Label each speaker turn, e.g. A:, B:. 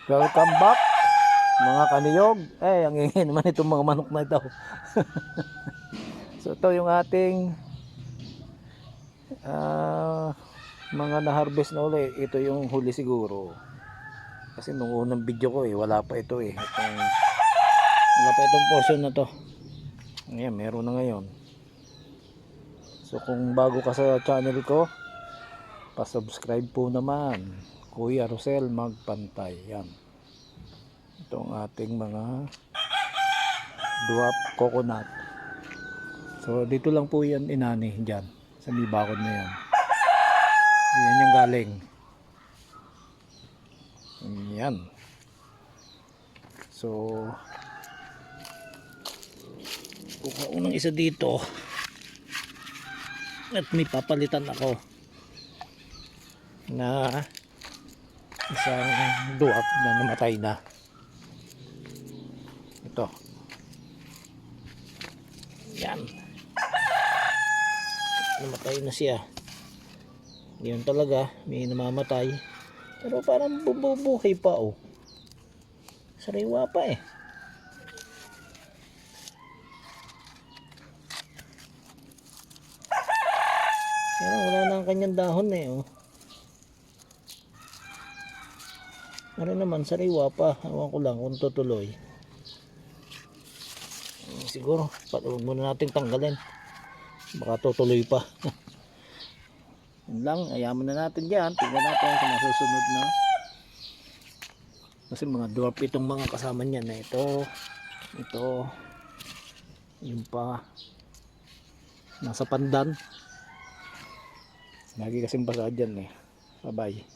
A: Welcome back mga kaniyog. Ang ingay naman itong mga manok na ito. So ito yung ating mga na-harvest na uli. Ito yung huli siguro. Kasi nung unang video ko wala pa ito wala pa itong portion na to. Ngayon, meron na ngayon. So kung bago ka sa channel ko, pa-subscribe po naman. Kuya Rosel Magpantay. Yan. Ito ang ating mga dwarf coconut. So dito lang po yan inani dyan sa may bakod na yan. Yan yung galing. Yan. So kuha ko ng isa dito at may papalitan ako na isang dwarf na namatay na. Ito. Yan. Namatay na siya. Yun talaga, may namamatay. Pero parang bubuhay pa Sariwa pa Pero wala na ang kanyang dahon Ano naman, sariwa pa. Ewan ko lang kung tutuloy. Siguro, huwag muna natin tanggalin. Baka tutuloy pa. Yun lang, ayaman na natin dyan. Tingnan natin sa masusunod na. Kasi mga dwarf itong mga kasama niyan na ito. Yung pa. Nasa pandan. Lagi kasing basa dyan Bye bye.